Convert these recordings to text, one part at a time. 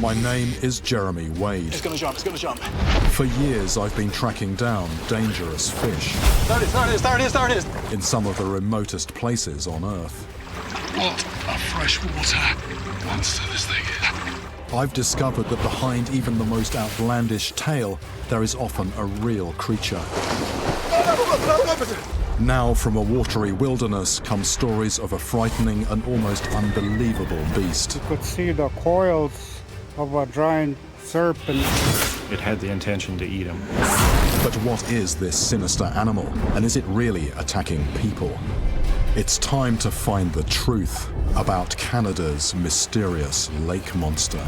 My name is Jeremy Wade. It's gonna jump, it's gonna jump. For years, I've been tracking down dangerous fish. There it is, there it is, there it is, there it is. In some of the remotest places on Earth. What a freshwater monster this thing is. I've discovered that behind even the most outlandish tale, there is often a real creature. Now, from a watery wilderness come stories of a frightening and almost unbelievable beast. You could see the coils of a giant serpent. It had the intention to eat him. But what is this sinister animal, and is it really attacking people? It's time to find the truth about Canada's mysterious lake monster.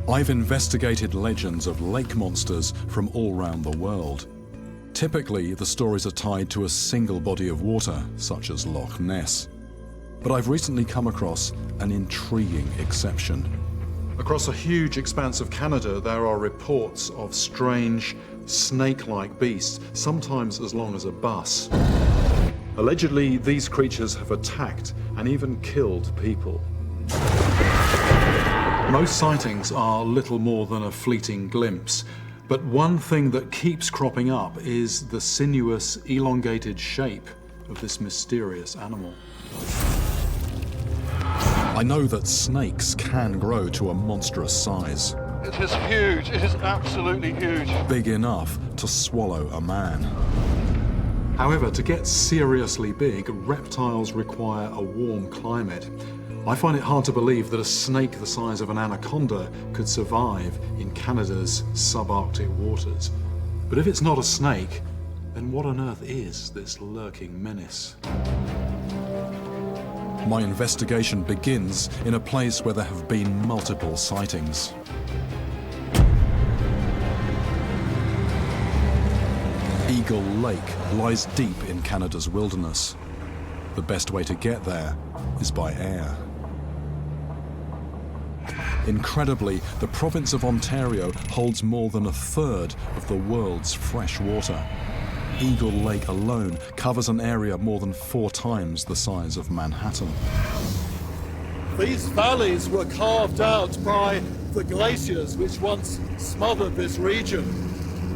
I've investigated legends of lake monsters from all around the world. Typically, the stories are tied to a single body of water, such as Loch Ness. But I've recently come across an intriguing exception. Across a huge expanse of Canada, there are reports of strange, snake-like beasts, sometimes as long as a bus. Allegedly, these creatures have attacked and even killed people. Most sightings are little more than a fleeting glimpse, but one thing that keeps cropping up is the sinuous, elongated shape of this mysterious animal. I know that snakes can grow to a monstrous size. It is huge, it is absolutely huge. Big enough to swallow a man. However, to get seriously big, reptiles require a warm climate. I find it hard to believe that a snake the size of an anaconda could survive in Canada's subarctic waters. But if it's not a snake, then what on earth is this lurking menace? My investigation begins in a place where there have been multiple sightings. Eagle Lake lies deep in Canada's wilderness. The best way to get there is by air. Incredibly, the province of Ontario holds more than a third of the world's fresh water. Eagle Lake alone covers an area more than 4 times the size of Manhattan. These valleys were carved out by the glaciers which once smothered this region.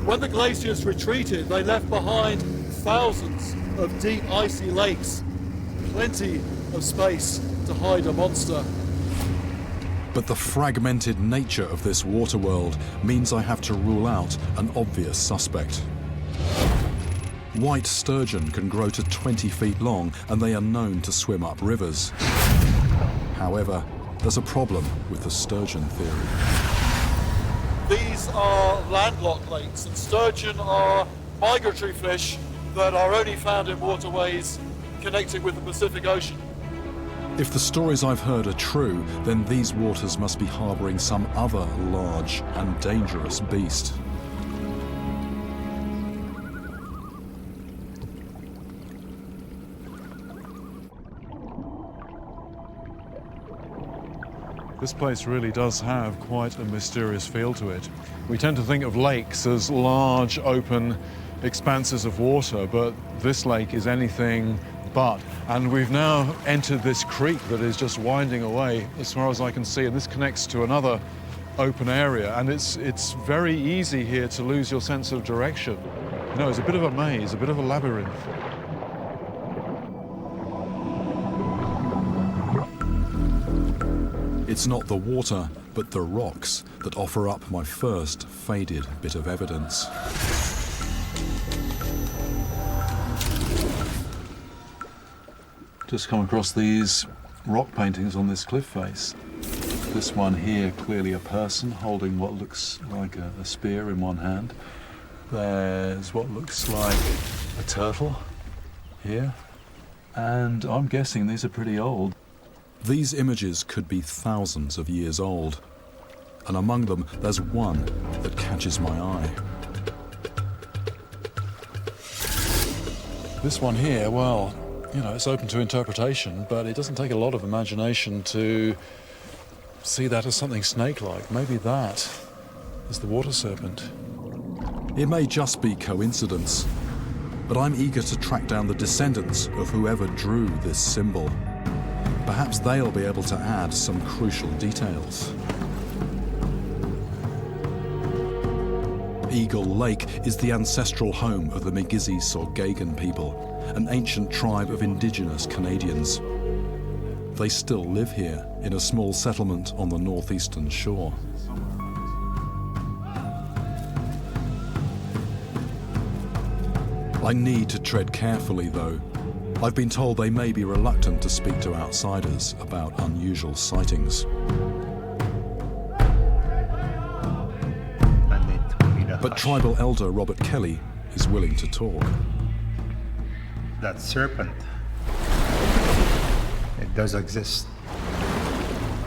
When the glaciers retreated, they left behind thousands of deep icy lakes, plenty of space to hide a monster. But the fragmented nature of this water world means I have to rule out an obvious suspect. White sturgeon can grow to 20 feet long, and they are known to swim up rivers. However, there's a problem with the sturgeon theory. These are landlocked lakes, and sturgeon are migratory fish that are only found in waterways connected with the Pacific Ocean. If the stories I've heard are true, then these waters must be harboring some other large and dangerous beast. This place really does have quite a mysterious feel to it. We tend to think of lakes as large, open expanses of water, but this lake is anything but. And we've now entered this creek that is just winding away as far as I can see, and this connects to another open area, and it's very easy here to lose your sense of direction. You know, it's a bit of a maze, a bit of a labyrinth. It's not the water, but the rocks that offer up my first faded bit of evidence. Just come across these rock paintings on this cliff face. This one here, clearly a person holding what looks like a spear in one hand. There's what looks like a turtle here. And I'm guessing these are pretty old. These images could be thousands of years old. And among them, there's one that catches my eye. This one here, well, you know, it's open to interpretation, but it doesn't take a lot of imagination to see that as something snake-like. Maybe that is the water serpent. It may just be coincidence, but I'm eager to track down the descendants of whoever drew this symbol. Perhaps they'll be able to add some crucial details. Eagle Lake is the ancestral home of the Migizi-Sorgagan people, an ancient tribe of indigenous Canadians. They still live here in a small settlement on the northeastern shore. I need to tread carefully, though. I've been told they may be reluctant to speak to outsiders about unusual sightings. But tribal elder Robert Kelly is willing to talk. That serpent, it does exist.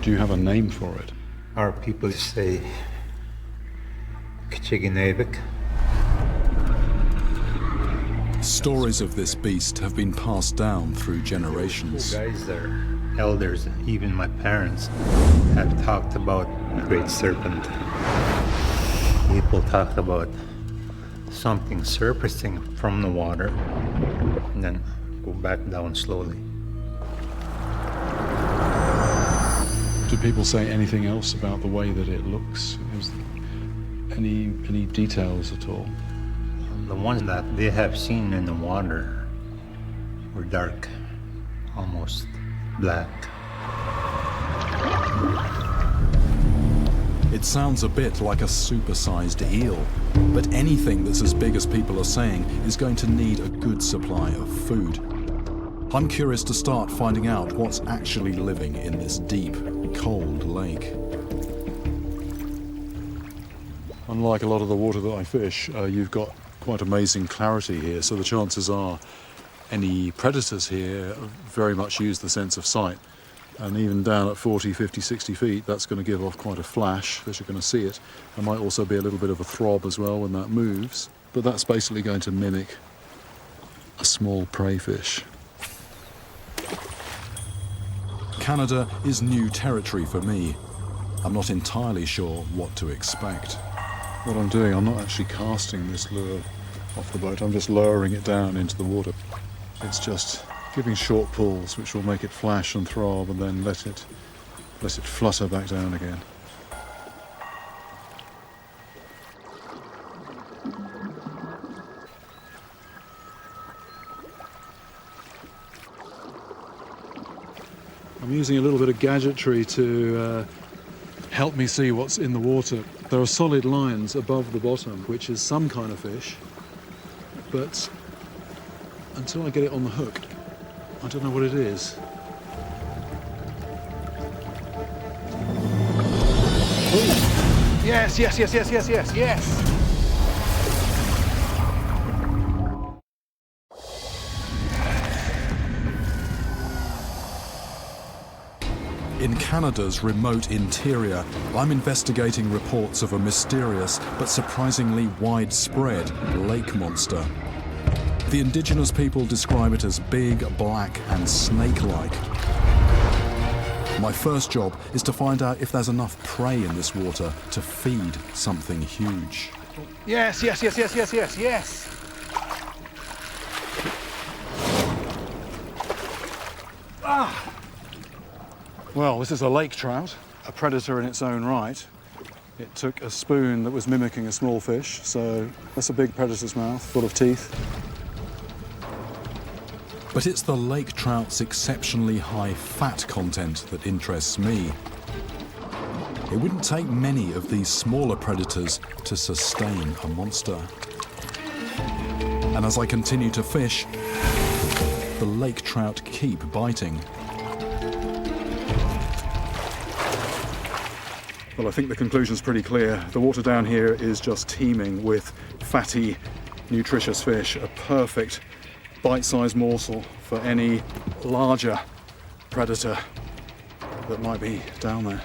Do you have a name for it? Our people say Kichiginevik. Stories of this beast have been passed down through generations. Guys, their elders, even my parents, have talked about the great serpent. People talk about something surfacing from the water and then go back down slowly. Do people say anything else about the way that it looks? Is any details at all? The ones that they have seen in the water were dark, almost black. It sounds a bit like a supersized eel, but anything that's as big as people are saying is going to need a good supply of food. I'm curious to start finding out what's actually living in this deep, cold lake. Unlike a lot of the water that I fish, you've got quite amazing clarity here, so the chances are any predators here very much use the sense of sight. And even down at 40, 50, 60 feet, that's going to give off quite a flash, as you're going to see it. There might also be a little bit of a throb as well when that moves, but that's basically going to mimic a small prey fish. Canada is new territory for me. I'm not entirely sure what to expect. What I'm doing, I'm not actually casting this lure off the boat, I'm just lowering it down into the water. It's just giving short pulls which will make it flash and throb and then let it flutter back down again. I'm using a little bit of gadgetry to help me see what's in the water. There are solid lines above the bottom, which is some kind of fish, but until I get it on the hook, I don't know what it is. Ooh. Yes, yes, yes, yes, yes, yes, yes! In Canada's remote interior, I'm investigating reports of a mysterious but surprisingly widespread lake monster. The indigenous people describe it as big, black, and snake-like. My first job is to find out if there's enough prey in this water to feed something huge. Yes, yes, yes, yes, yes, yes, yes! Ah! Well, this is a lake trout, a predator in its own right. It took a spoon that was mimicking a small fish, so that's a big predator's mouth full of teeth. But it's the lake trout's exceptionally high fat content that interests me. It wouldn't take many of these smaller predators to sustain a monster. And as I continue to fish, the lake trout keep biting. Well, I think the conclusion's pretty clear. The water down here is just teeming with fatty, nutritious fish, a perfect bite-sized morsel for any larger predator that might be down there.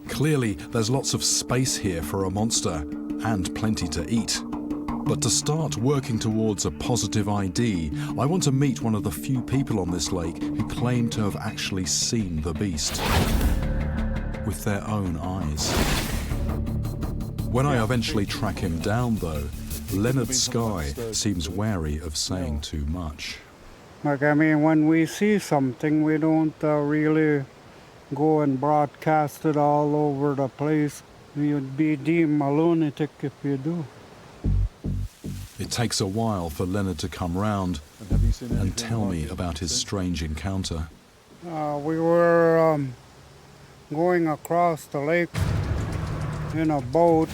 Clearly, there's lots of space here for a monster and plenty to eat. But to start working towards a positive ID, I want to meet one of the few people on this lake who claim to have actually seen the beast. with their own eyes. When I eventually track him down, though, Leonard Sky seems wary of saying too much. Like, I mean, when we see something, we don't really go and broadcast it all over the place. You'd be deemed a lunatic if you do. It takes a while for Leonard to come round and tell me about his strange encounter. We were going across the lake in a boat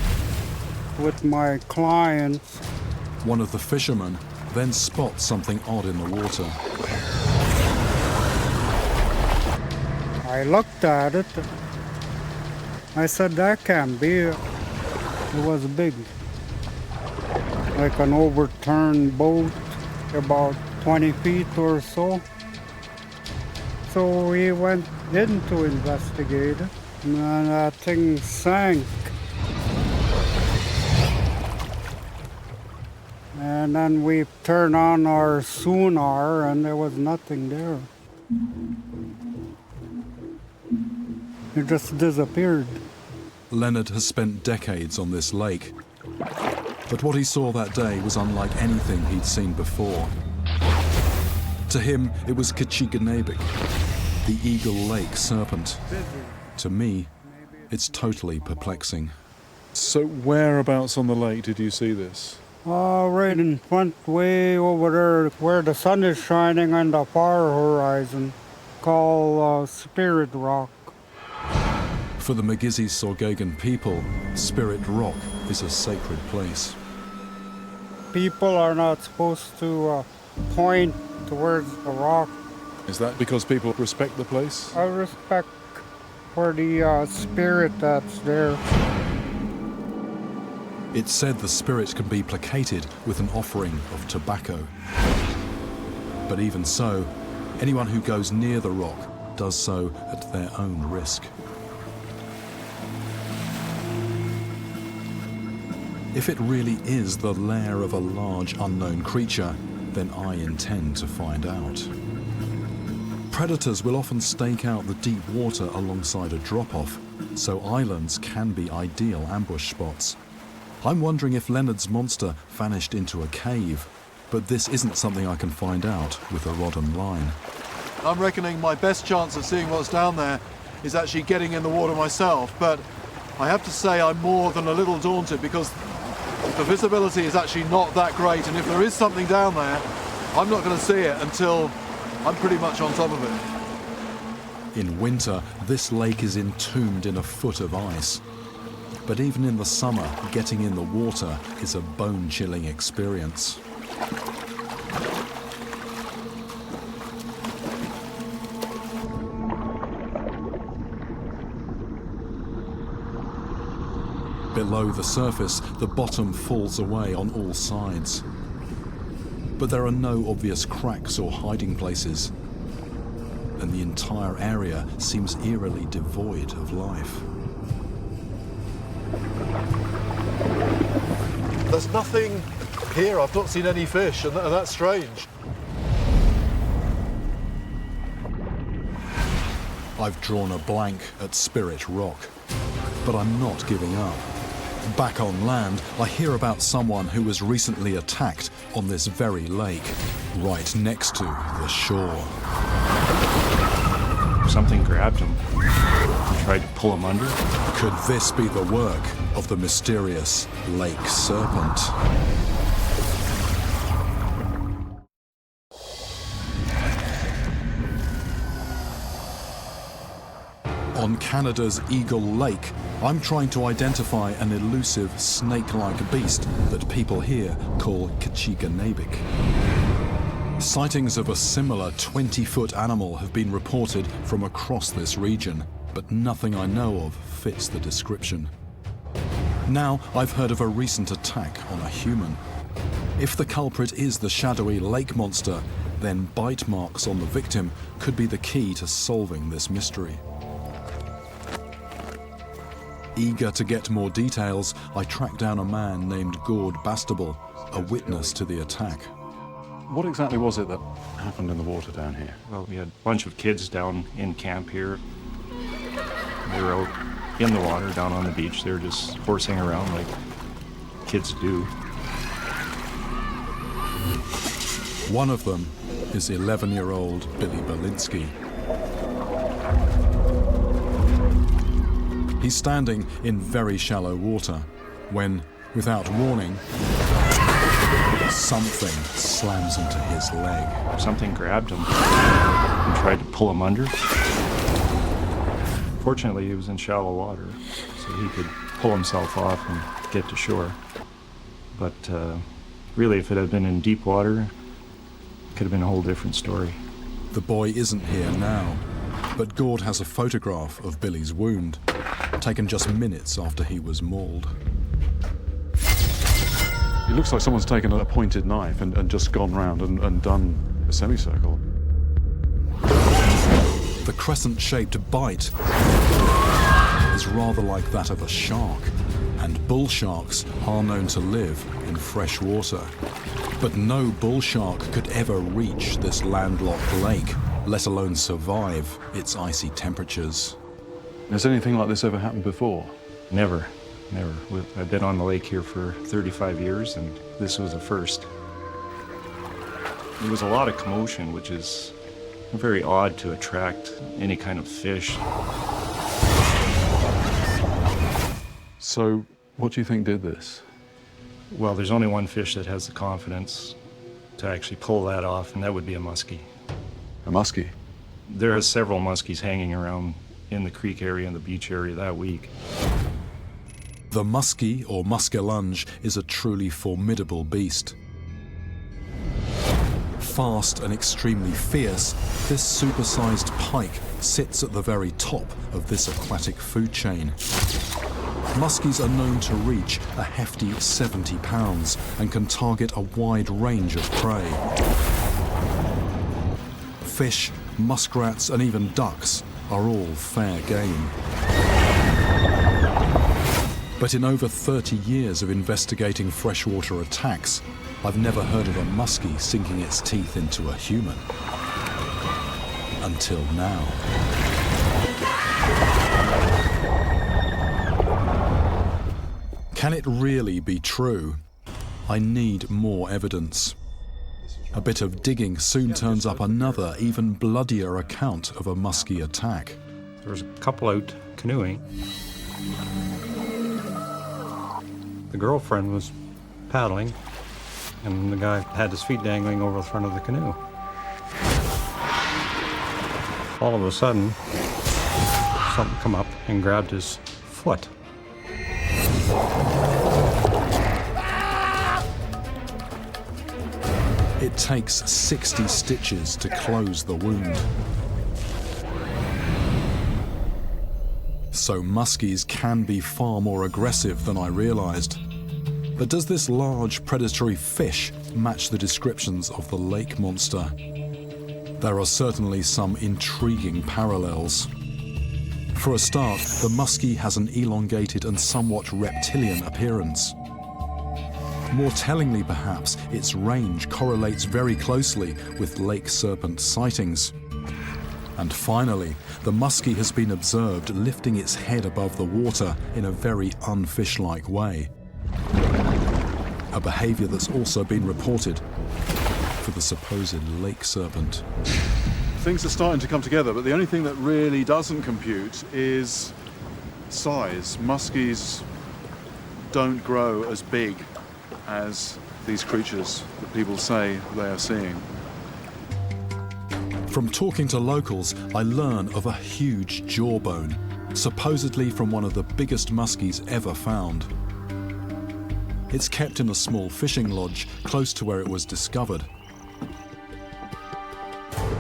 with my clients. One of the fishermen then spots something odd in the water. I looked at it. I said, that can't be. It was big. Like an overturned boat, about 20 feet or so. So we went in to investigate it, and that thing sank. And then we turned on our sonar, and there was nothing there. It just disappeared. Leonard has spent decades on this lake, but what he saw that day was unlike anything he'd seen before. To him, it was Kachiganabik, the Eagle Lake serpent. To me, it's totally perplexing. So whereabouts on the lake did you see this? Right in front, way over there, where the sun is shining on the far horizon, called Spirit Rock. For the Magizi-Sorgagan people, Spirit Rock is a sacred place. People are not supposed to point towards the rock. Is that because people respect the place? I respect for the spirit that's there. It's said the spirit can be placated with an offering of tobacco. But even so, anyone who goes near the rock does so at their own risk. If it really is the lair of a large unknown creature, then I intend to find out. Predators will often stake out the deep water alongside a drop-off, so islands can be ideal ambush spots. I'm wondering if Leonard's monster vanished into a cave, but this isn't something I can find out with a rod and line. I'm reckoning my best chance of seeing what's down there is actually getting in the water myself, but I have to say I'm more than a little daunted because the visibility is actually not that great, and if there is something down there, I'm not going to see it until I'm pretty much on top of it. In winter, this lake is entombed in a foot of ice. But even in the summer, getting in the water is a bone-chilling experience. Below the surface, the bottom falls away on all sides. But there are no obvious cracks or hiding places, and the entire area seems eerily devoid of life. There's nothing here. I've not seen any fish, and that's strange. I've drawn a blank at Spirit Rock, but I'm not giving up. Back on land, I hear about someone who was recently attacked on this very lake, right next to the shore. Something grabbed him and tried to pull him under. Could this be the work of the mysterious lake serpent? On Canada's Eagle Lake, I'm trying to identify an elusive snake-like beast that people here call Kachiganabik. Sightings of a similar 20-foot animal have been reported from across this region, but nothing I know of fits the description. Now I've heard of a recent attack on a human. If the culprit is the shadowy lake monster, then bite marks on the victim could be the key to solving this mystery. Eager to get more details, I tracked down a man named Gord Bastable, a witness to the attack. What exactly was it that happened in the water down here? Well, we had a bunch of kids down in camp here. They were out in the water, down on the beach. They were just horsing around like kids do. One of them is 11-year-old Billy Belinsky. He's standing in very shallow water when, without warning, something slams into his leg. Something grabbed him and tried to pull him under. Fortunately, he was in shallow water, so he could pull himself off and get to shore. But really, if it had been in deep water, it could have been a whole different story. The boy isn't here now, but Gord has a photograph of Billy's wound, taken just minutes after he was mauled. It looks like someone's taken a pointed knife and just gone round and done a semicircle. The crescent-shaped bite is rather like that of a shark, and bull sharks are known to live in fresh water. But no bull shark could ever reach this landlocked lake, let alone survive its icy temperatures. Has anything like this ever happened before? Never. I've been on the lake here for 35 years, and this was a first. There was a lot of commotion, which is very odd to attract any kind of fish. So, what do you think did this? Well, there's only one fish that has the confidence to actually pull that off, and that would be a muskie. A muskie? There are several muskies hanging around in the creek area and the beach area that week. The muskie, or muskellunge, is a truly formidable beast. Fast and extremely fierce, this supersized pike sits at the very top of this aquatic food chain. Muskies are known to reach a hefty 70 pounds and can target a wide range of prey. Fish, muskrats, and even ducks are all fair game. But in over 30 years of investigating freshwater attacks, I've never heard of a muskie sinking its teeth into a human. Until now. Can it really be true? I need more evidence. A bit of digging soon turns up another, even bloodier account of a muskie attack. There was a couple out canoeing. The girlfriend was paddling, and the guy had his feet dangling over the front of the canoe. All of a sudden, something come up and grabbed his foot. It takes 60 stitches to close the wound. So muskies can be far more aggressive than I realized. But does this large predatory fish match the descriptions of the lake monster? There are certainly some intriguing parallels. For a start, the muskie has an elongated and somewhat reptilian appearance. More tellingly perhaps, its range correlates very closely with lake serpent sightings. And finally, the muskie has been observed lifting its head above the water in a very unfish-like way. A behavior that's also been reported for the supposed lake serpent. Things are starting to come together, but the only thing that really doesn't compute is size. Muskies don't grow as big as these creatures that people say they are seeing. From talking to locals, I learn of a huge jawbone, supposedly from one of the biggest muskies ever found. It's kept in a small fishing lodge close to where it was discovered.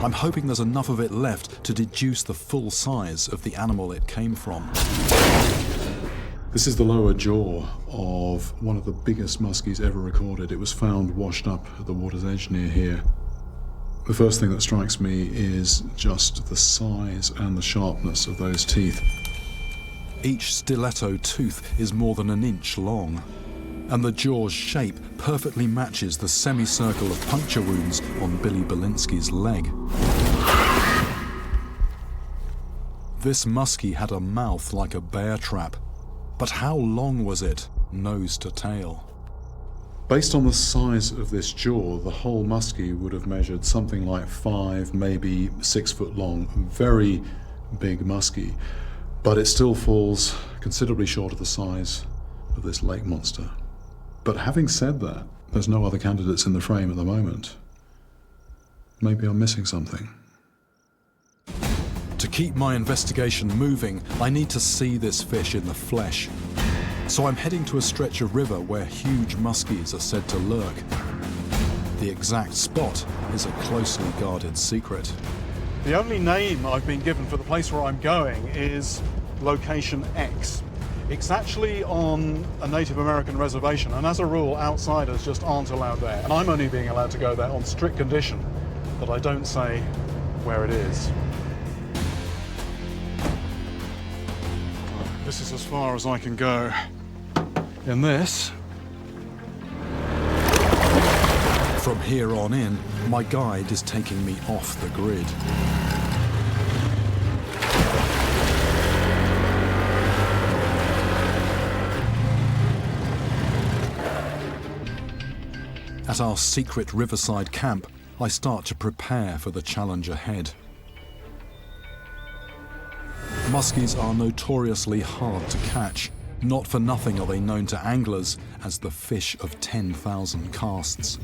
I'm hoping there's enough of it left to deduce the full size of the animal it came from. This is the lower jaw of one of the biggest muskies ever recorded. It was found washed up at the water's edge near here. The first thing that strikes me is just the size and the sharpness of those teeth. Each stiletto tooth is more than an inch long, and the jaw's shape perfectly matches the semicircle of puncture wounds on Billy Belinsky's leg. This muskie had a mouth like a bear trap, but how long was it, nose to tail? Based on the size of this jaw, the whole muskie would have measured something like 5, maybe 6 foot long. Very big muskie, but it still falls considerably short of the size of this lake monster. But having said that, there's no other candidates in the frame at the moment. Maybe I'm missing something. To keep my investigation moving, I need to see this fish in the flesh. So I'm heading to a stretch of river where huge muskies are said to lurk. The exact spot is a closely guarded secret. The only name I've been given for the place where I'm going is Location X. It's actually on a Native American reservation, and as a rule, outsiders just aren't allowed there. And I'm only being allowed to go there on strict condition that I don't say where it is. This is as far as I can go in this. From here on in, my guide is taking me off the grid. At our secret riverside camp, I start to prepare for the challenge ahead. Muskies are notoriously hard to catch. Not for nothing are they known to anglers as the fish of 10,000 casts.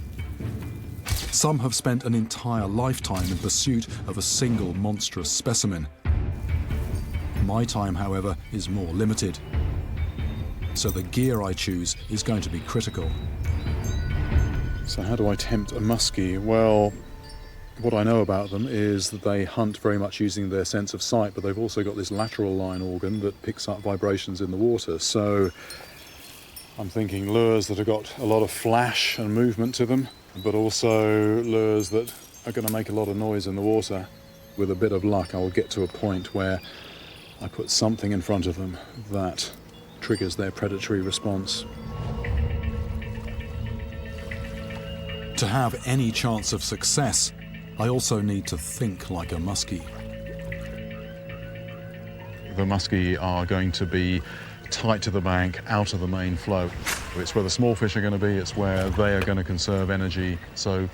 Some have spent an entire lifetime in pursuit of a single monstrous specimen. My time, however, is more limited. So the gear I choose is going to be critical. So how do I tempt a muskie? Well, what I know about them is that they hunt very much using their sense of sight, but they've also got this lateral line organ that picks up vibrations in the water. So I'm thinking lures that have got a lot of flash and movement to them, but also lures that are going to make a lot of noise in the water. With a bit of luck, I'll get to a point where I put something in front of them that triggers their predatory response. To have any chance of success, I also need to think like a muskie. The muskie are going to be tight to the bank, out of the main flow. It's where the small fish are going to be, it's where they are going to conserve energy, so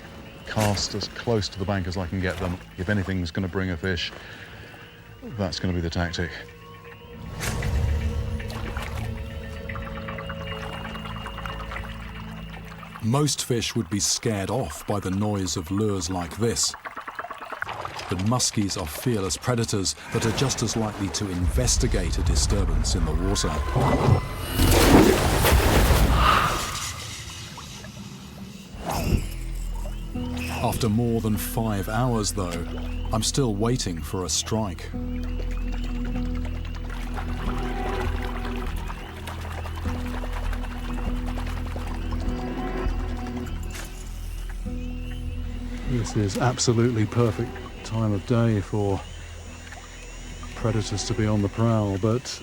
cast as close to the bank as I can get them. If anything's going to bring a fish, that's going to be the tactic. Most fish would be scared off by the noise of lures like this. But muskies are fearless predators that are just as likely to investigate a disturbance in the water. After more than 5 hours, though, I'm still waiting for a strike. This is absolutely perfect time of day for predators to be on the prowl, but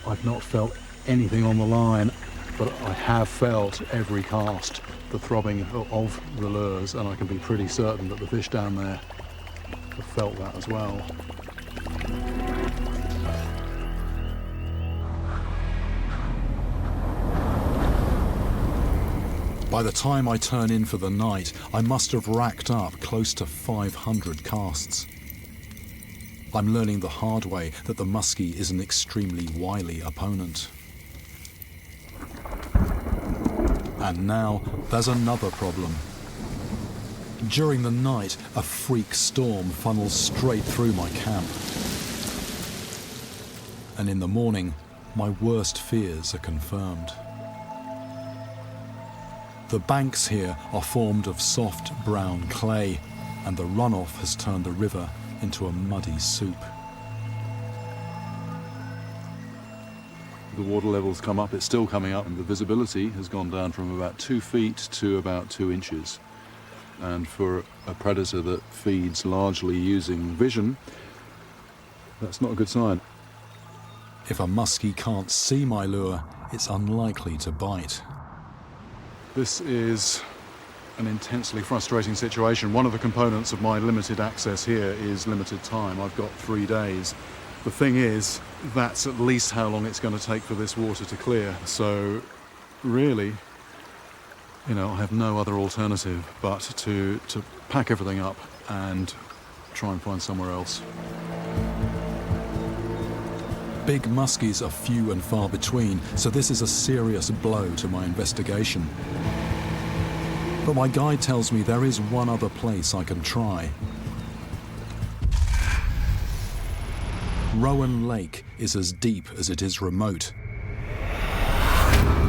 I've not felt anything on the line, but I have felt every cast the throbbing of the lures, and I can be pretty certain that the fish down there have felt that as well. By the time I turn in for the night, I must have racked up close to 500 casts. I'm learning the hard way that the muskie is an extremely wily opponent. And now there's another problem. During the night, a freak storm funnels straight through my camp. And in the morning, my worst fears are confirmed. The banks here are formed of soft brown clay, and the runoff has turned the river into a muddy soup. The water level's come up, it's still coming up, and the visibility has gone down from about 2 feet to about 2 inches. And for a predator that feeds largely using vision, that's not a good sign. If a muskie can't see my lure, it's unlikely to bite. This is an intensely frustrating situation. One of the components of my limited access here is limited time. I've got 3 days, The thing is, that's at least how long it's going to take for this water to clear. So really, you know, I have no other alternative but to pack everything up and try and find somewhere else. Big muskies are few and far between, so this is a serious blow to my investigation. But my guide tells me there is one other place I can try. Rowan Lake is as deep as it is remote.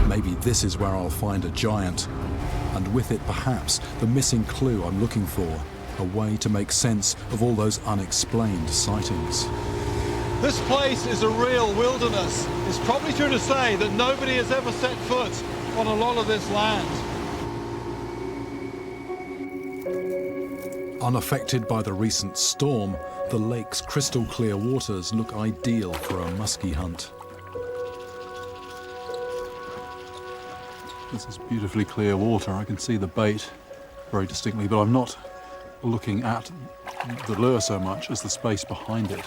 Maybe this is where I'll find a giant, and with it perhaps the missing clue I'm looking for, a way to make sense of all those unexplained sightings. This place is a real wilderness. It's probably true to say that nobody has ever set foot on a lot of this land. Unaffected by the recent storm, the lake's crystal clear waters look ideal for a muskie hunt. This is beautifully clear water. I can see the bait very distinctly, but I'm not looking at the lure so much as the space behind it,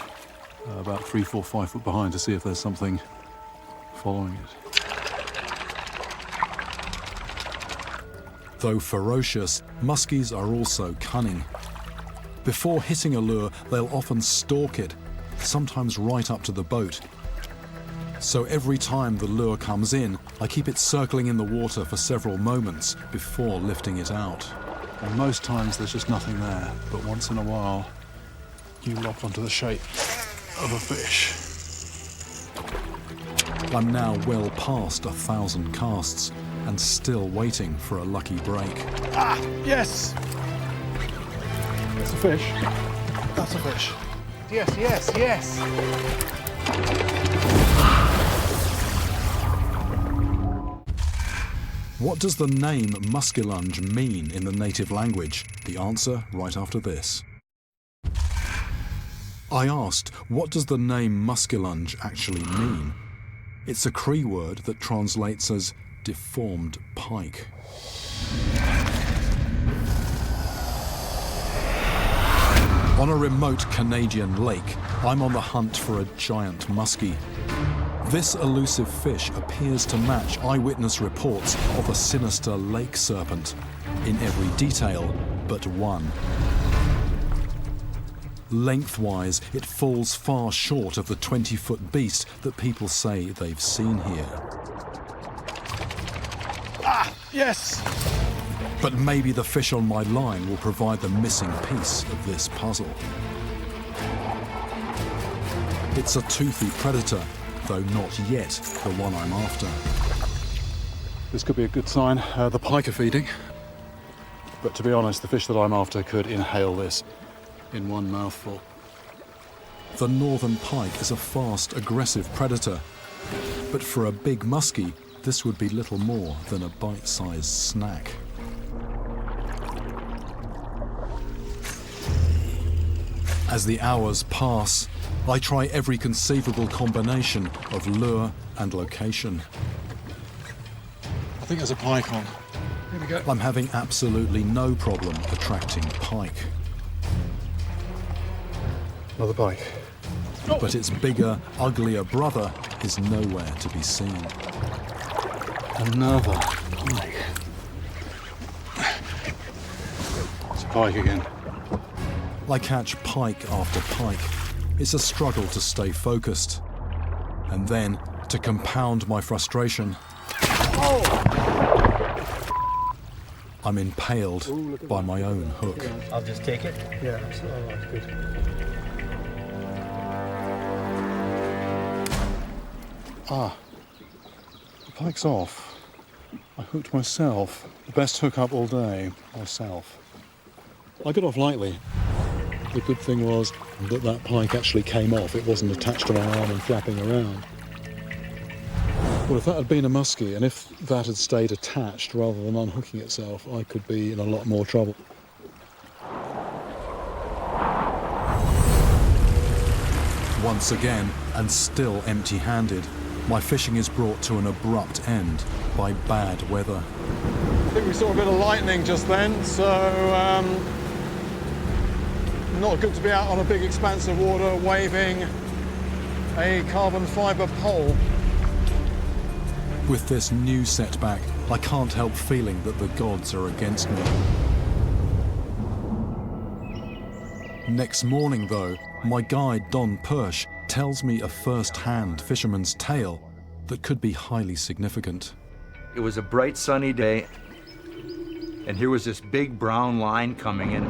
about 3, 4, 5 foot behind, to see if there's something following it. Though ferocious, muskies are also cunning. Before hitting a lure, they'll often stalk it, sometimes right up to the boat. So every time the lure comes in, I keep it circling in the water for several moments before lifting it out. And most times there's just nothing there, but once in a while you lock onto the shape of a fish. I'm now well past 1,000 casts and still waiting for a lucky break. Ah, yes! That's a fish. That's a fish. Yes, yes, yes! What does the name muskellunge mean in the native language? The answer right after this. I asked, what does the name muskellunge actually mean? It's a Cree word that translates as deformed pike. On a remote Canadian lake, I'm on the hunt for a giant muskie. This elusive fish appears to match eyewitness reports of a sinister lake serpent in every detail but one. Lengthwise, it falls far short of the 20-foot beast that people say they've seen here. Ah, yes! But maybe the fish on my line will provide the missing piece of this puzzle. It's a toothy predator, though not yet the one I'm after. This could be a good sign. The pike are feeding. But to be honest, the fish that I'm after could inhale this in one mouthful. The northern pike is a fast, aggressive predator. But for a big muskie, this would be little more than a bite-sized snack. As the hours pass, I try every conceivable combination of lure and location. I think there's a pike on. Here we go. I'm having absolutely no problem attracting pike. Another pike. But its bigger, uglier brother is nowhere to be seen. Another pike. It's a pike again. I catch pike after pike. It's a struggle to stay focused. And then, to compound my frustration, I'm impaled by my own hook. I'll just take it. Yeah, that's good. Ah, the pike's off. I hooked myself. The best hook up all day, myself. I got off lightly. The good thing was that that pike actually came off. It wasn't attached to my arm and flapping around. Well, if that had been a muskie, and if that had stayed attached rather than unhooking itself, I could be in a lot more trouble. Once again, and still empty-handed, my fishing is brought to an abrupt end by bad weather. I think we saw a bit of lightning just then, so not good to be out on a big expanse of water waving a carbon fibre pole. With this new setback, I can't help feeling that the gods are against me. Next morning, though, my guide Don Persch tells me a first-hand fisherman's tale that could be highly significant. It was a bright sunny day, and here was this big brown line coming in.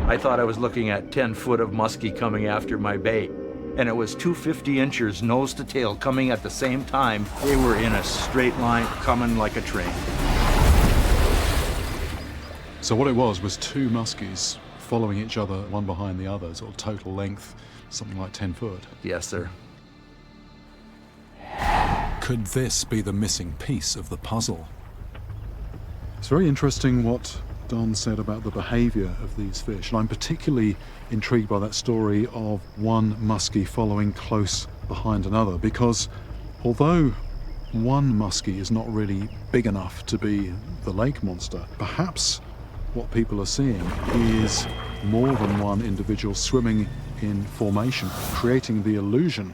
I thought I was looking at 10 foot of muskie coming after my bait, and it was 250 inchers nose to tail coming at the same time. They were in a straight line coming like a train. So what it was two muskies following each other, one behind the other, sort of total length, something like 10 foot. Yes, sir. Could this be the missing piece of the puzzle? It's very interesting what Don said about the behaviour of these fish, and I'm particularly intrigued by that story of one muskie following close behind another, because although one muskie is not really big enough to be the lake monster, perhaps what people are seeing is more than one individual swimming in formation, creating the illusion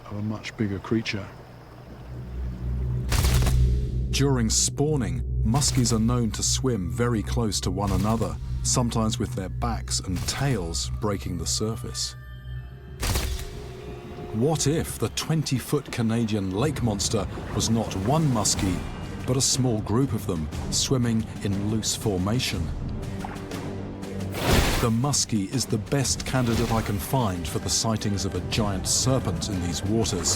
of a much bigger creature. During spawning, muskies are known to swim very close to one another, sometimes with their backs and tails breaking the surface. What if the 20-foot Canadian lake monster was not one muskie, but a small group of them swimming in loose formation? The muskie is the best candidate I can find for the sightings of a giant serpent in these waters.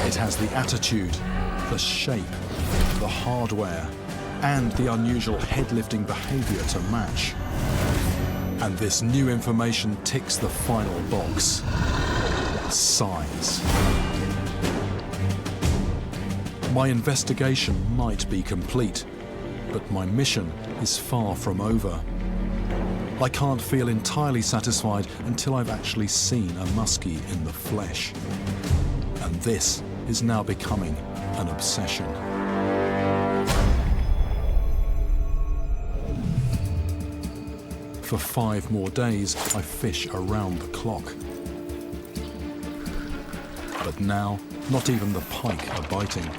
It has the attitude, the shape, the hardware, and the unusual head-lifting behavior to match. And this new information ticks the final box: size. My investigation might be complete, but my mission is far from over. I can't feel entirely satisfied until I've actually seen a muskie in the flesh. And this is now becoming an obsession. For 5 more days, I fish around the clock. But now, not even the pike are biting.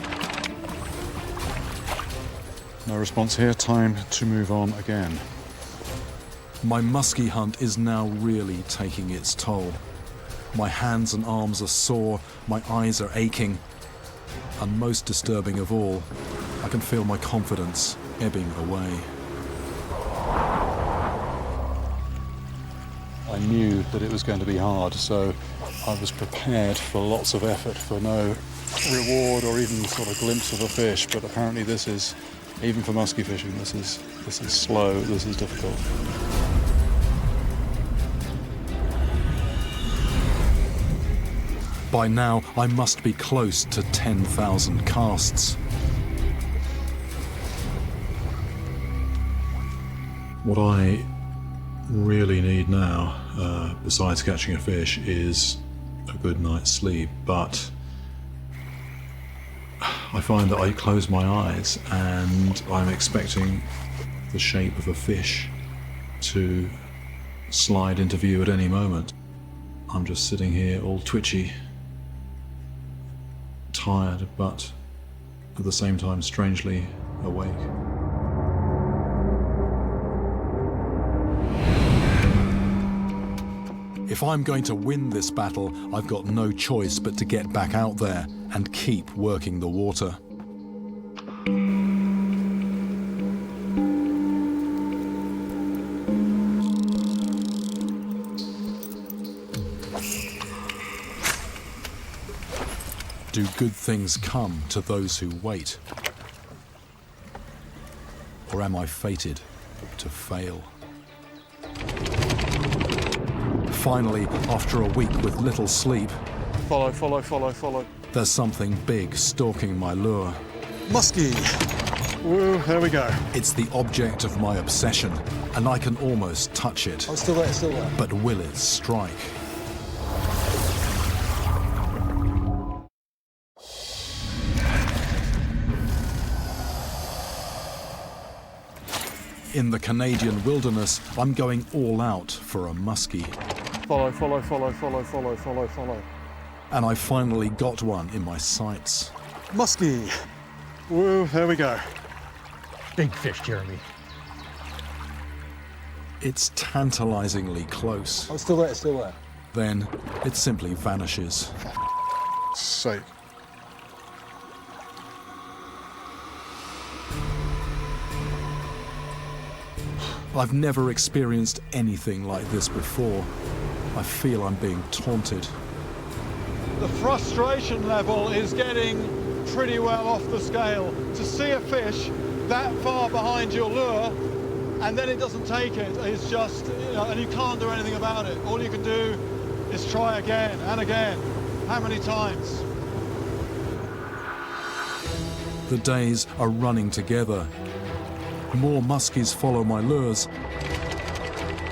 No response here, time to move on again. My muskie hunt is now really taking its toll. My hands and arms are sore, my eyes are aching, and most disturbing of all, I can feel my confidence ebbing away. I knew that it was going to be hard, so I was prepared for lots of effort, for no reward or even sort of glimpse of a fish. But apparently this is, even for muskie fishing, this is slow, this is difficult. By now, I must be close to 10,000 casts. What I really need now, besides catching a fish, is a good night's sleep. But I find that I close my eyes and I'm expecting the shape of a fish to slide into view at any moment. I'm just sitting here all twitchy, tired, but at the same time strangely awake. If I'm going to win this battle, I've got no choice but to get back out there and keep working the water. Do good things come to those who wait? Or am I fated to fail? Finally, after a week with little sleep, Follow, follow, follow, follow. there's something big stalking my lure. Muskie! Whoa, there we go. It's the object of my obsession, and I can almost touch it. Oh, still there, still there. But will it strike? In the Canadian wilderness, I'm going all out for a muskie. Follow, follow, follow, follow, follow, follow, follow. And I finally got one in my sights. Muskie. Whoa, there we go. Big fish, Jeremy. It's tantalizingly close. Oh, still there, still there. Then it simply vanishes. Sake. I've never experienced anything like this before. I feel I'm being taunted. The frustration level is getting pretty well off the scale. To see a fish that far behind your lure and then it doesn't take it is just, and you can't do anything about it. All you can do is try again and again. How many times? The days are running together. More muskies follow my lures,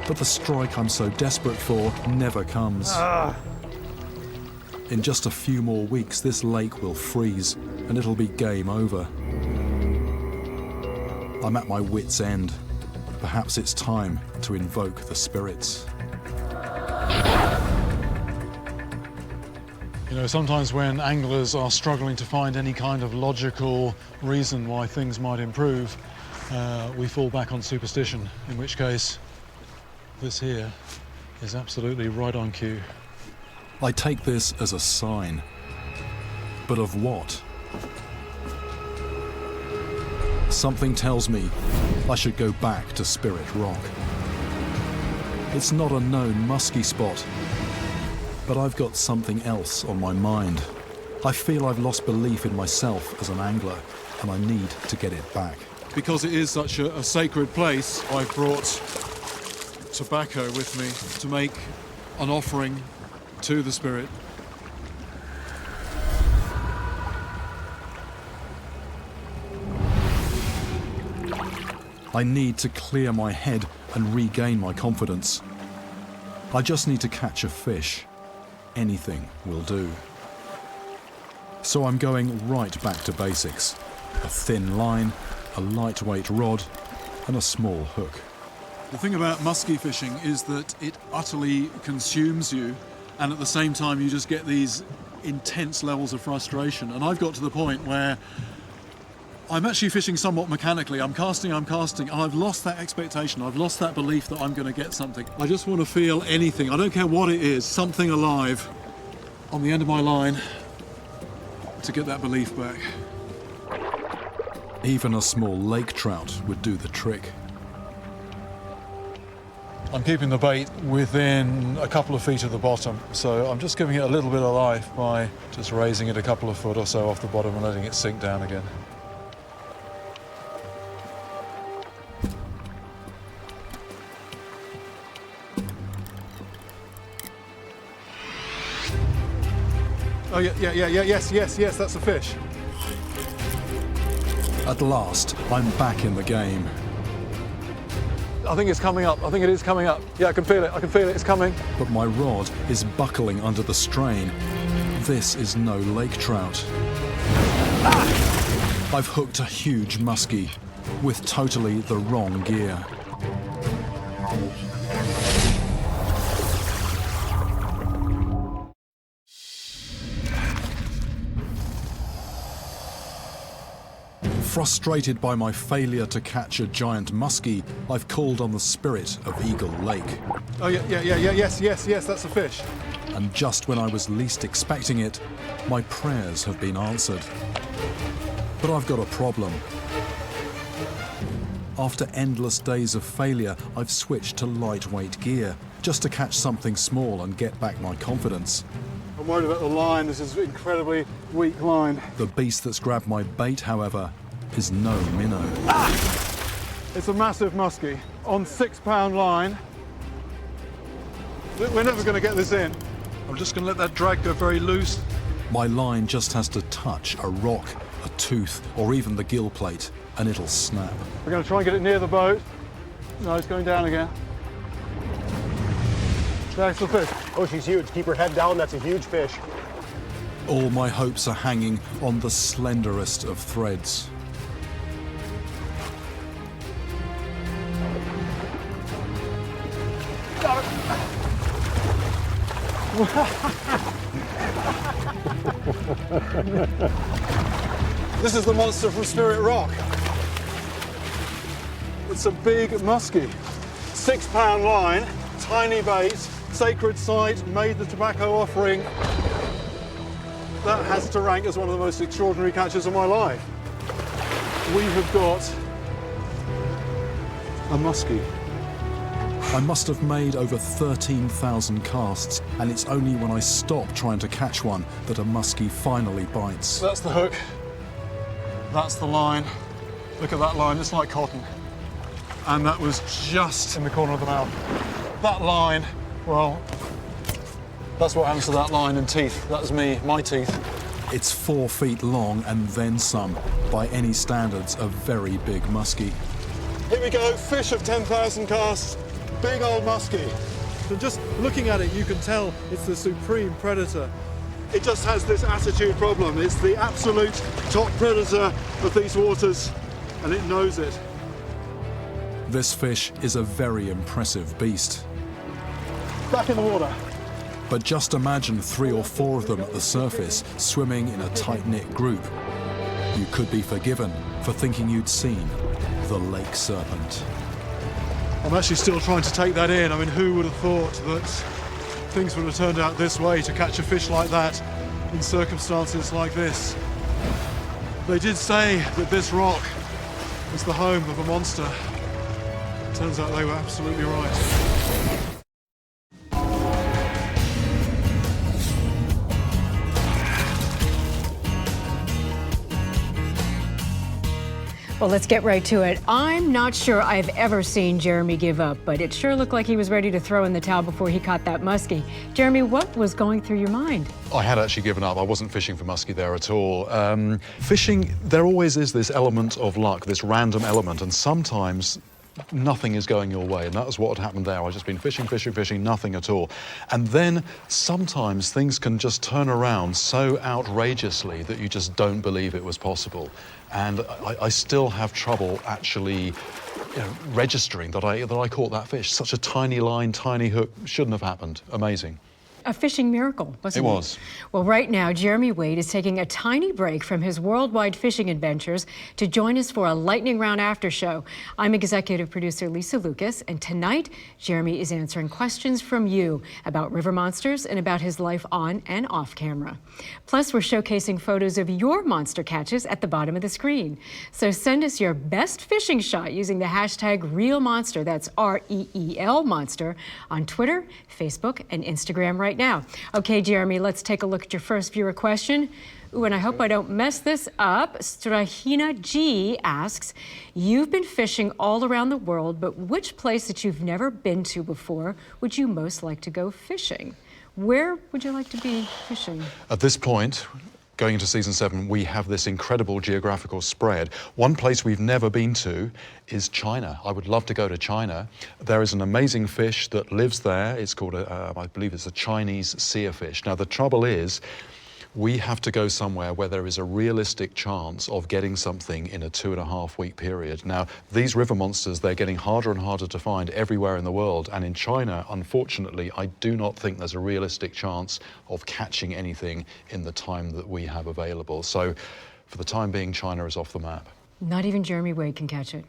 but the strike I'm so desperate for never comes. In just a few more weeks, this lake will freeze and it'll be game over. I'm at my wit's end. Perhaps it's time to invoke the spirits. You know, sometimes when anglers are struggling to find any kind of logical reason why things might improve, we fall back on superstition, in which case this here is absolutely right on cue. I take this as a sign. But of what? Something tells me I should go back to Spirit Rock. It's not a known muskie spot, but I've got something else on my mind. I feel I've lost belief in myself as an angler, and I need to get it back. Because it is such a sacred place, I've brought tobacco with me to make an offering to the spirit. I need to clear my head and regain my confidence. I just need to catch a fish. Anything will do. So I'm going right back to basics. A thin line, a lightweight rod, and a small hook. The thing about muskie fishing is that it utterly consumes you, and at the same time you just get these intense levels of frustration. And I've got to the point where I'm actually fishing somewhat mechanically. I'm casting, and I've lost that expectation. I've lost that belief that I'm going to get something. I just want to feel anything. I don't care what it is, something alive on the end of my line to get that belief back. Even a small lake trout would do the trick. I'm keeping the bait within a couple of feet of the bottom, so I'm just giving it a little bit of life by just raising it a couple of foot or so off the bottom and letting it sink down again. Oh yes, that's a fish. At last, I'm back in the game. I think it's coming up. I think it is coming up. Yeah, I can feel it. It's coming. But my rod is buckling under the strain. This is no lake trout. I've hooked a huge muskie with totally the wrong gear. Frustrated by my failure to catch a giant muskie, I've called on the spirit of Eagle Lake. Oh yes, that's a fish. And just when I was least expecting it, my prayers have been answered. But I've got a problem. After endless days of failure, I've switched to lightweight gear, just to catch something small and get back my confidence. I'm worried about the line. This is incredibly weak line. The beast that's grabbed my bait, however, is no minnow. It's a massive muskie on 6-pound line. We're never going to get this in. I'm just going to let that drag go very loose. My line just has to touch a rock, a tooth, or even the gill plate, and it'll snap. We're going to try and get it near the boat. No, it's going down again. That's the fish. Oh, she's huge. Keep her head down. That's a huge fish. All my hopes are hanging on the slenderest of threads. This is the monster from Spirit Rock. It's a big muskie. 6-pound line, tiny bait, sacred site, made the tobacco offering. That has to rank as one of the most extraordinary catches of my life. We have got a muskie. I must have made over 13,000 casts, and it's only when I stop trying to catch one that a muskie finally bites. That's the hook. That's the line. Look at that line, it's like cotton. And that was just in the corner of the mouth. That line, well, that's what happens to that line and teeth. That was me, my teeth. It's 4 feet long and then some. By any standards, a very big muskie. Here we go, fish of 10,000 casts, big old muskie. And just looking at it, you can tell it's the supreme predator. It just has this attitude problem. It's the absolute top predator of these waters, and it knows it. This fish is a very impressive beast. Back in the water. But just imagine 3 or 4 of them at the surface, swimming in a tight-knit group. You could be forgiven for thinking you'd seen the lake serpent. I'm actually still trying to take that in. I mean, who would have thought that things would have turned out this way to catch a fish like that in circumstances like this? They did say that this rock was the home of a monster. Turns out they were absolutely right. Well, let's get right to it. I'm not sure I've ever seen Jeremy give up, but it sure looked like he was ready to throw in the towel before he caught that muskie. Jeremy, what was going through your mind? I had actually given up. I wasn't fishing for muskie there at all. Fishing, there always is this element of luck, this random element, and sometimes nothing is going your way, and that was what had happened there. I've just been fishing, nothing at all. And then sometimes things can just turn around so outrageously that you just don't believe it was possible. And I still have trouble actually registering that I caught that fish. Such a tiny line, tiny hook, shouldn't have happened. Amazing. A fishing miracle, wasn't it? It was. Well, right now, Jeremy Wade is taking a tiny break from his worldwide fishing adventures to join us for a lightning round after show. I'm executive producer Lisa Lucas, and tonight, Jeremy is answering questions from you about river monsters and about his life on and off camera. Plus, we're showcasing photos of your monster catches at the bottom of the screen. So send us your best fishing shot using the hashtag ReelMonster, that's REEL Monster, on Twitter, Facebook, and Instagram right now. Okay, Jeremy, let's take a look at your first viewer question. Ooh, and I hope I don't mess this up. Strahina G asks, you've been fishing all around the world, but which place that you've never been to before would you most like to go fishing? Where would you like to be fishing? At this point, going into season 7, we have this incredible geographical spread. One place we've never been to is China. I would love to go to China. There is an amazing fish that lives there. It's called, I believe it's a Chinese seerfish. Now, the trouble is, we have to go somewhere where there is a realistic chance of getting something in a 2.5-week period. Now, these river monsters, they're getting harder and harder to find everywhere in the world. And in China, unfortunately, I do not think there's a realistic chance of catching anything in the time that we have available. So for the time being, China is off the map. Not even Jeremy Wade can catch it.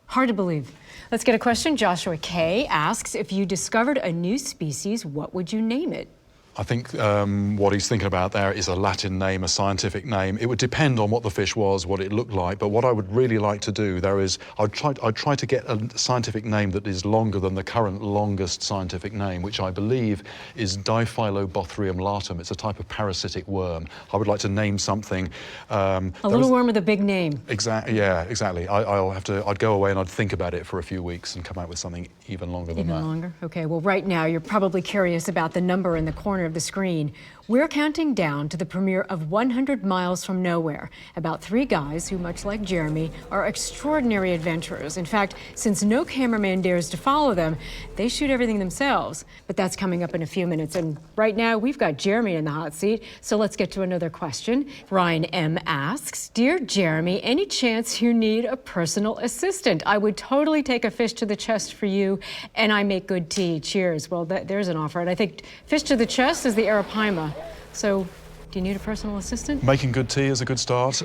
Hard to believe. Let's get a question. Joshua K asks, if you discovered a new species, what would you name it? I think what he's thinking about there is a Latin name, a scientific name. It would depend on what the fish was, what it looked like. But what I would really like to do there is, I'd try to get a scientific name that is longer than the current longest scientific name, which I believe is Diphyllobothrium latum. It's a type of parasitic worm. I would like to name something. A little worm with a big name. Exactly. Yeah, exactly. I'd go away and I'd think about it for a few weeks and come out with something even longer than that. Even longer? Okay. Well, right now you're probably curious about the number in the corner of the screen. We're counting down to the premiere of 100 Miles from Nowhere, about 3 guys who, much like Jeremy, are extraordinary adventurers. In fact, since no cameraman dares to follow them, they shoot everything themselves. But that's coming up in a few minutes. And right now, we've got Jeremy in the hot seat, so let's get to another question. Ryan M. asks, Dear Jeremy, any chance you need a personal assistant? I would totally take a fish to the chest for you, and I make good tea. Cheers. Well, there's an offer. And I think fish to the chest is the arapaima. So Do you need a personal assistant? Making good tea is a good start.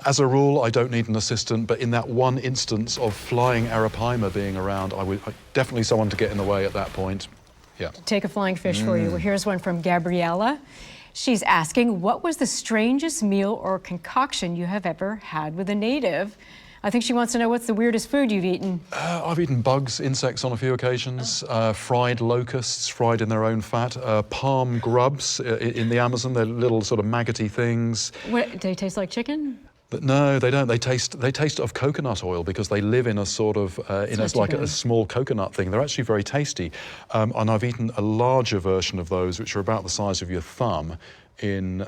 As a rule, I don't need an assistant, but in that one instance of flying arapaima being around, definitely someone to get in the way at that point. Yeah. Take a flying fish for you. Well, here's one from Gabriella. She's asking, what was the strangest meal or concoction you have ever had with a native? I think she wants to know what's the weirdest food you've eaten. I've eaten bugs, insects on a few occasions, fried locusts, fried in their own fat, palm grubs in the Amazon. They're little sort of maggoty things. What, do they taste like chicken? But no, they don't. They taste of coconut oil because they live in a sort of like a small coconut thing. They're actually very tasty, and I've eaten a larger version of those, which are about the size of your thumb, in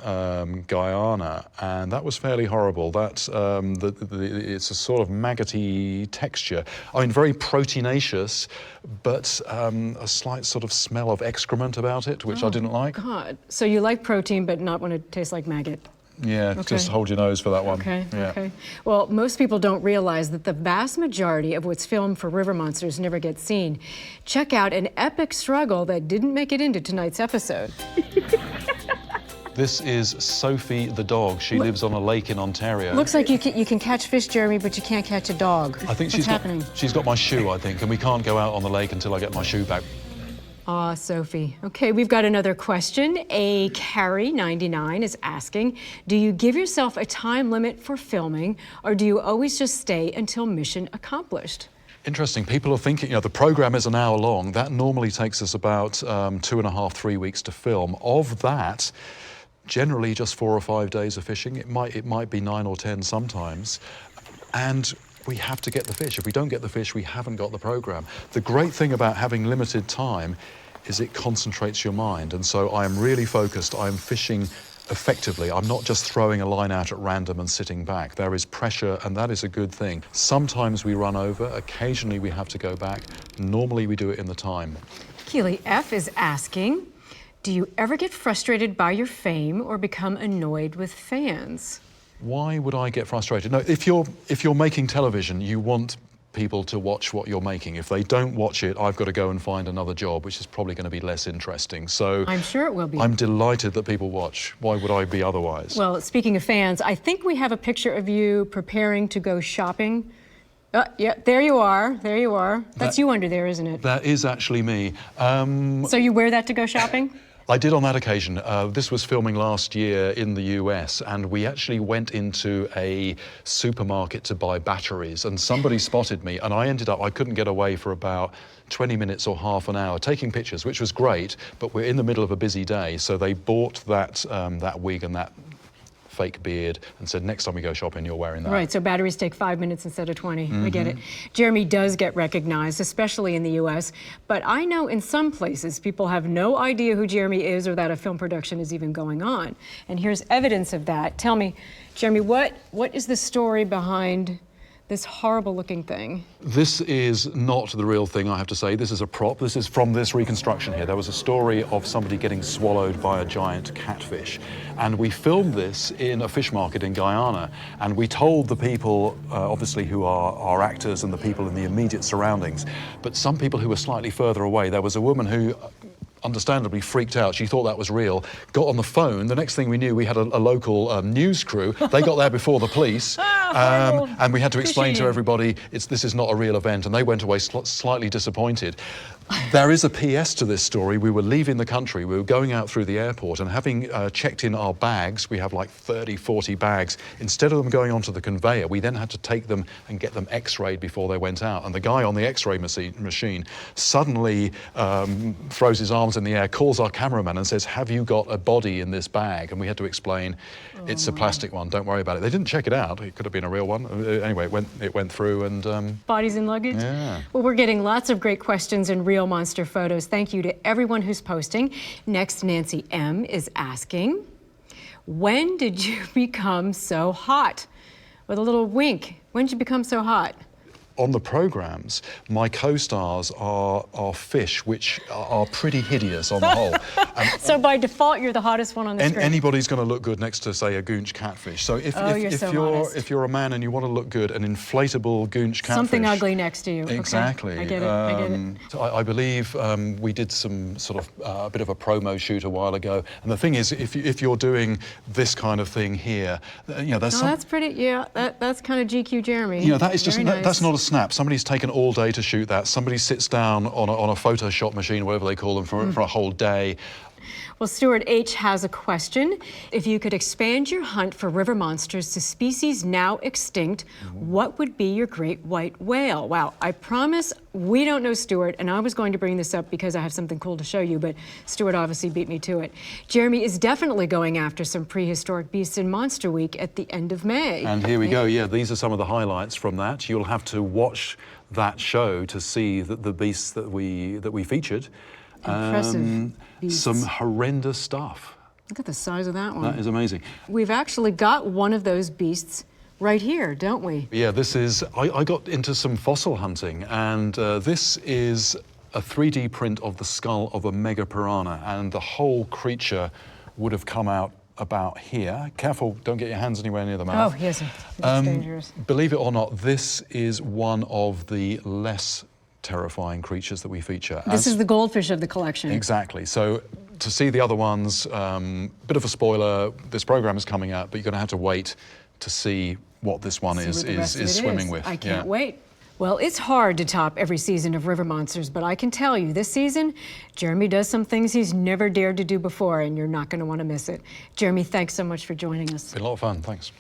Guyana, and that was fairly horrible. It's a sort of maggoty texture. I mean, very proteinaceous, but a slight sort of smell of excrement about it, which I didn't like. God, so you like protein, but not when it tastes like maggot. Yeah, Okay. Just hold your nose for that one. Okay, Yeah. okay. Well, most people don't realize that the vast majority of what's filmed for river monsters never gets seen. Check out an epic struggle that didn't make it into tonight's episode. This is Sophie the dog. She lives on a lake in Ontario. Looks like you can catch fish, Jeremy, but you can't catch a dog. I think What's happening? she's got my shoe, I think, and we can't go out on the lake until I get my shoe back. Ah, Sophie. Okay, we've got another question. A Carrie 99 is asking, do you give yourself a time limit for filming, or do you always just stay until mission accomplished? Interesting. People are thinking, the program is an hour long. That normally takes us about 2.5, 3 weeks to film. Of that, generally just 4 or 5 days of fishing. It might be 9 or 10 sometimes. And we have to get the fish. If we don't get the fish, we haven't got the program. The great thing about having limited time is it concentrates your mind. And so I am really focused. I'm fishing effectively. I'm not just throwing a line out at random and sitting back. There is pressure, and that is a good thing. Sometimes we run over. Occasionally we have to go back. Normally we do it in the time. Keely F is asking, do you ever get frustrated by your fame or become annoyed with fans? Why would I get frustrated? No, if you're making television, you want people to watch what you're making. If they don't watch it, I've got to go and find another job, which is probably going to be less interesting. So I'm sure it will be. I'm delighted that people watch. Why would I be otherwise? Well, speaking of fans, I think we have a picture of you preparing to go shopping. Yeah, there you are. There you are. That's you under there, isn't it? That is actually me. So you wear that to go shopping? I did on that occasion. This was filming last year in the US, and we actually went into a supermarket to buy batteries, and somebody spotted me, and I couldn't get away for about 20 minutes or half an hour taking pictures, which was great, but we're in the middle of a busy day, so they bought that wig and that fake beard and said, next time we go shopping, you're wearing that. Right, so batteries take 5 minutes instead of 20. I get it. Jeremy does get recognized, especially in the US, but I know in some places people have no idea who Jeremy is or that a film production is even going on. And here's evidence of that. Tell me, Jeremy, what is the story behind this horrible looking thing? This is not the real thing, I have to say. This is a prop. This is from this reconstruction here. There was a story of somebody getting swallowed by a giant catfish. And we filmed this in a fish market in Guyana. And we told the people, obviously, who are our actors and the people in the immediate surroundings, but some people who were slightly further away. There was a woman who understandably freaked out. She thought that was real, got on the phone. The next thing we knew, we had a local news crew. They got there before the police, and we had to explain to everybody, this is not a real event, and they went away slightly disappointed. There is a PS to this story. We were leaving the country. We were going out through the airport, and having checked in our bags, we have like 30, 40 bags. Instead of them going onto the conveyor, we then had to take them and get them x-rayed before they went out. And the guy on the x-ray machine suddenly throws his arms in the air, calls our cameraman and says, have you got a body in this bag? And we had to explain, it's a plastic one, don't worry about it. They didn't check it out. It could have been a real one. Anyway, it went through, and bodies and luggage? Yeah. Well, we're getting lots of great questions and real monster photos. Thank you to everyone who's posting. Next, Nancy M is asking, when did you become so hot? With a little wink, when did you become so hot? on the programs, my co-stars are fish which are pretty hideous on the whole. So by default, you're the hottest one on the screen. Anybody's going to look good next to, say, a goonch catfish. So if you're a man and you want to look good, an inflatable goonch catfish. Something ugly next to you. Exactly. Okay. I get it. I get it. So I believe we did some sort of a bit of a promo shoot a while ago. And the thing is, if you're doing this kind of thing here, you know, there's that's pretty. Yeah, that's kind of GQ Jeremy. You know, that is just nice. That's not a snap. Somebody's taken all day to shoot that. Somebody sits down on a Photoshop machine, whatever they call them, for a whole day. Well, Stuart H. has a question. If you could expand your hunt for river monsters to species now extinct, what would be your great white whale? Wow, I promise we don't know Stuart, and I was going to bring this up because I have something cool to show you, but Stuart obviously beat me to it. Jeremy is definitely going after some prehistoric beasts in Monster Week at the end of May. And here we go. Yeah, these are some of the highlights from that. You'll have to watch that show to see the beasts that we featured. Impressive beasts. Some horrendous stuff. Look at the size of that one. That is amazing. We've actually got one of those beasts right here, don't we? Yeah, this is, I got into some fossil hunting, and this is a 3D print of the skull of a mega piranha, and the whole creature would have come out about here. Careful, don't get your hands anywhere near the mouth. Oh, yes, it's dangerous. Believe it or not, this is one of the less terrifying creatures that we feature. This is the goldfish of the collection. Exactly. So to see the other ones, bit of a spoiler, this program is coming out, but you're going to have to wait to see what this one is swimming with. I can't wait. Well, it's hard to top every season of River Monsters, but I can tell you this season, Jeremy does some things he's never dared to do before, and you're not going to want to miss it. Jeremy, thanks so much for joining us. It's been a lot of fun. Thanks.